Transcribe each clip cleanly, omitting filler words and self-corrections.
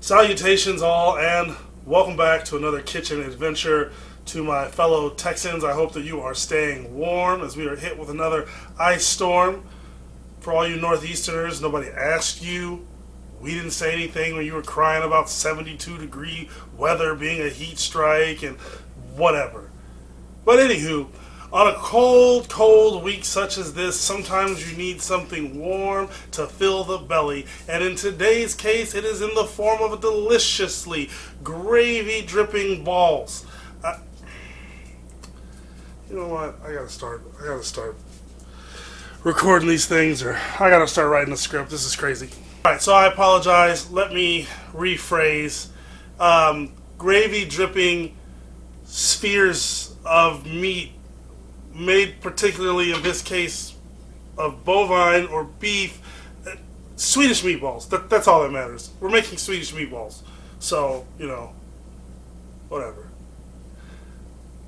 Salutations all, and welcome back to another kitchen adventure. To my fellow Texans, I hope that you are staying warm as we are hit with another ice storm. For all you Northeasterners, nobody asked you. We didn't say anything when you were crying about 72-degree weather being a heat strike and whatever. But anywho, on a cold, cold week such as this, sometimes you need something warm to fill the belly. And in today's case, it is in the form of a deliciously gravy-dripping balls. You know what? I gotta start recording these things, or I gotta start writing a script. This is crazy. Alright, so I apologize. Let me rephrase. Gravy-dripping spheres of meat made particularly in this case of bovine or beef, Swedish meatballs. That's all that matters. We're making Swedish meatballs. So, whatever.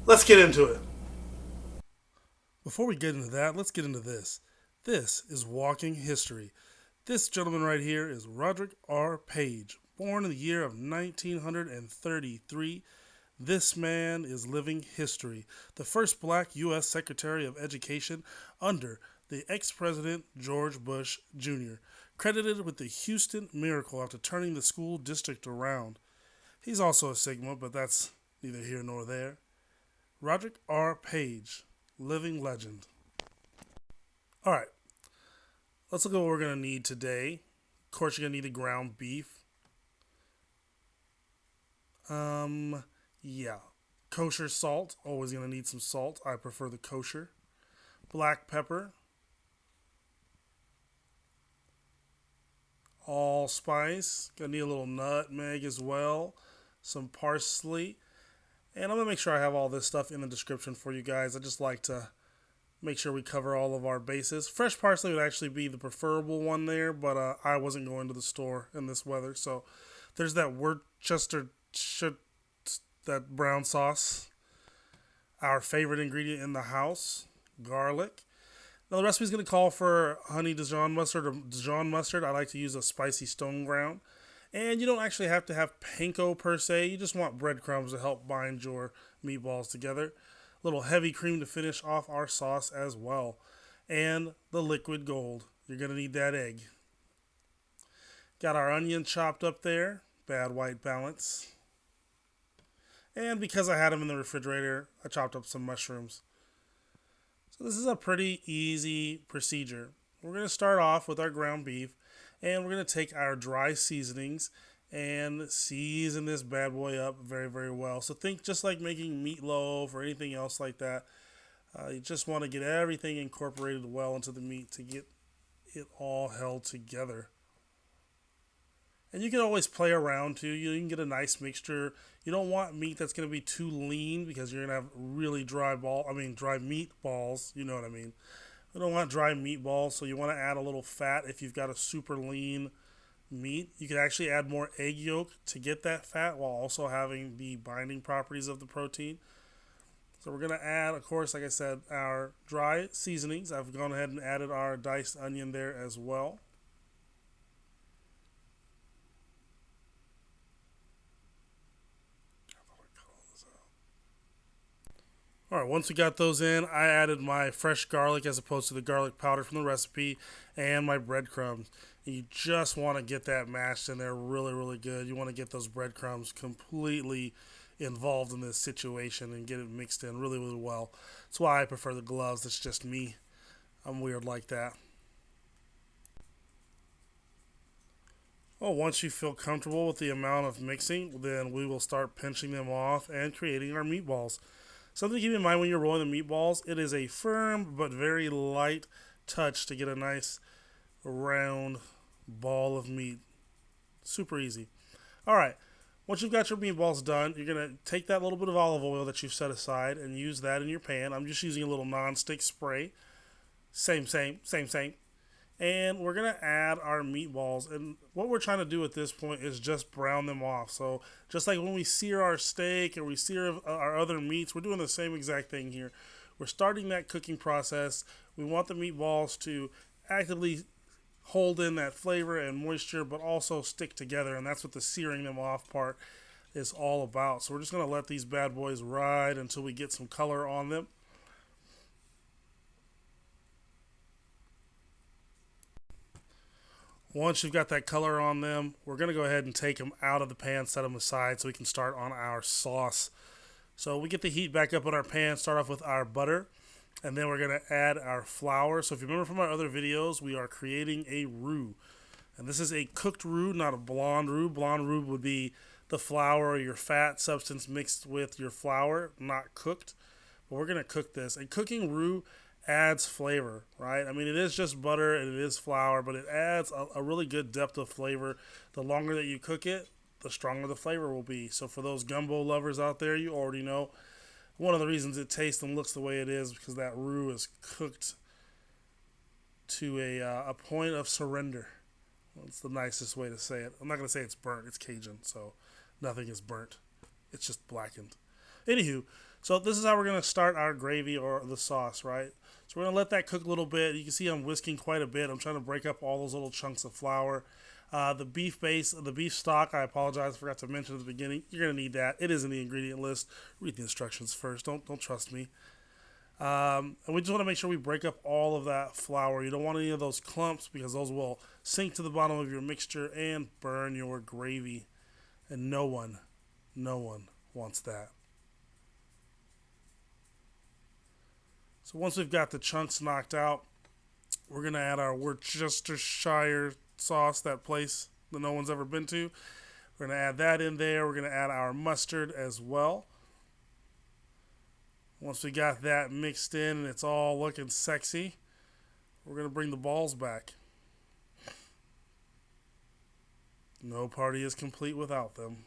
Let's get into it. Before we get into that, let's get into this. This is Walking History. This gentleman right here is Roderick R. Page, born in the year of 1933. This man is living history. The first black U.S. Secretary of Education under the ex-president George Bush Jr., credited with the Houston Miracle after turning the school district around. He's also a Sigma, but that's neither here nor there. Roderick R. Page, living legend. All right, let's look at what we're going to need today. Of course, you're going to need a ground beef. Yeah. Kosher salt. Always going to need some salt. I prefer the kosher. Black pepper. Allspice. Going to need a little nutmeg as well. Some parsley. And I'm going to make sure I have all this stuff in the description for you guys. I just like to make sure we cover all of our bases. Fresh parsley would actually be the preferable one there, but I wasn't going to the store in this weather. So there's that Worcestershire, that brown sauce. Our favorite ingredient in the house, garlic. Now the recipe is going to call for honey Dijon mustard or Dijon mustard. I like to use a spicy stone ground. And you don't actually have to have panko per se. You just want breadcrumbs to help bind your meatballs together. A little heavy cream to finish off our sauce as well. And the liquid gold. You're going to need that egg. Got our onion chopped up there. Bad white balance. And because I had them in the refrigerator, I chopped up some mushrooms. So this is a pretty easy procedure. We're going to start off with our ground beef. And we're going to take our dry seasonings and season this bad boy up very, very well. So think just like making meatloaf or anything else like that. You just want to get everything incorporated well into the meat to get it all held together. And you can always play around too. You can get a nice mixture. You don't want meat that's going to be too lean because you're going to have really dry meatballs. You know what I mean. You don't want dry meatballs, so you want to add a little fat if you've got a super lean meat. You can actually add more egg yolk to get that fat while also having the binding properties of the protein. So we're going to add, of course, like I said, our dry seasonings. I've gone ahead and added our diced onion there as well. Alright, once we got those in, I added my fresh garlic as opposed to the garlic powder from the recipe and my breadcrumbs. And you just want to get that mashed in there really, really good. You want to get those breadcrumbs completely involved in this situation and get it mixed in really, really well. That's why I prefer the gloves. It's just me. I'm weird like that. Well, once you feel comfortable with the amount of mixing, then we will start pinching them off and creating our meatballs. Something to keep in mind when you're rolling the meatballs, it is a firm but very light touch to get a nice round ball of meat. Super easy. Alright, once you've got your meatballs done, you're going to take that little bit of olive oil that you've set aside and use that in your pan. I'm just using a little non-stick spray. Same. And we're going to add our meatballs. And what we're trying to do at this point is just brown them off. So just like when we sear our steak or we sear our other meats, we're doing the same exact thing here. We're starting that cooking process. We want the meatballs to actively hold in that flavor and moisture, but also stick together. And that's what the searing them off part is all about. So we're just going to let these bad boys ride until we get some color on them. Once you've got that color on them, we're going to go ahead and take them out of the pan, set them aside so we can start on our sauce. So we get the heat back up on our pan, start off with our butter, and then we're going to add our flour. So if you remember from our other videos, we are creating a roux. And this is a cooked roux, not a blonde roux. Blonde roux would be the flour or your fat substance mixed with your flour, not cooked. But we're going to cook this. And cooking roux adds flavor, right? I mean, it is just butter and it is flour, but it adds a really good depth of flavor. The longer that you cook it, the stronger the flavor will be. So for those gumbo lovers out there, you already know one of the reasons it tastes and looks the way it is because that roux is cooked to a point of surrender. That's the nicest way to say it. I'm not going to say it's burnt. It's Cajun, so nothing is burnt. It's just blackened. Anywho, so this is how we're going to start our gravy or the sauce, right? So we're going to let that cook a little bit. You can see I'm whisking quite a bit. I'm trying to break up all those little chunks of flour. The beef base, the beef stock, I apologize, I forgot to mention at the beginning. You're going to need that. It is in the ingredient list. Read the instructions first. Don't trust me. And we just want to make sure we break up all of that flour. You don't want any of those clumps because those will sink to the bottom of your mixture and burn your gravy. And no one wants that. So once we've got the chunks knocked out, we're going to add our Worcestershire sauce, that place that no one's ever been to. We're going to add that in there. We're going to add our mustard as well. Once we got that mixed in and it's all looking sexy, we're going to bring the balls back. No party is complete without them.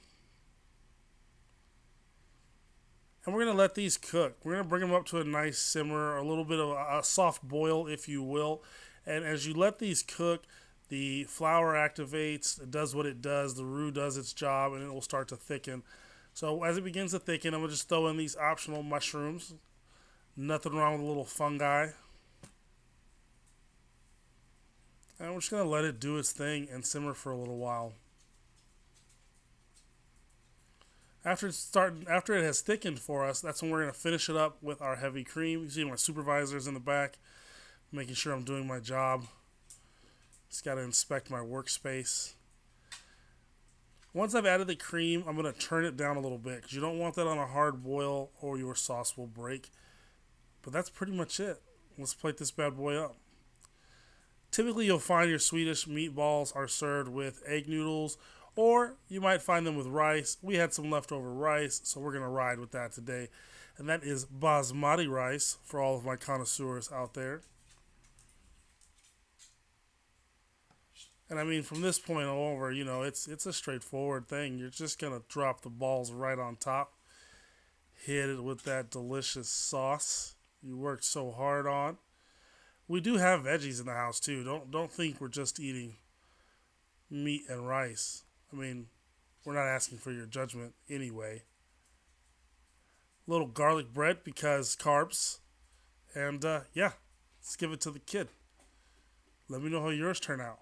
And we're going to let these cook. We're going to bring them up to a nice simmer, a little bit of a soft boil, if you will. And as you let these cook, the flour activates, it does what it does, the roux does its job, and it will start to thicken. So as it begins to thicken, I'm going to just throw in these optional mushrooms. Nothing wrong with a little fungi. And we're just going to let it do its thing and simmer for a little while. After it has thickened for us, that's when we're going to finish it up with our heavy cream. You see my supervisor's in the back, making sure I'm doing my job. Just got to inspect my workspace. Once I've added the cream, I'm going to turn it down a little bit because you don't want that on a hard boil or your sauce will break. But that's pretty much it. Let's plate this bad boy up. Typically, you'll find your Swedish meatballs are served with egg noodles, or you might find them with rice. We had some leftover rice, so we're going to ride with that today. And that is basmati rice for all of my connoisseurs out there. And I mean, from this point over, you know, it's a straightforward thing. You're just going to drop the balls right on top. Hit it with that delicious sauce you worked so hard on. We do have veggies in the house too. Don't think we're just eating meat and rice. I mean, we're not asking for your judgment anyway. A little garlic bread because carbs. And yeah, let's give it to the kid. Let me know how yours turn out.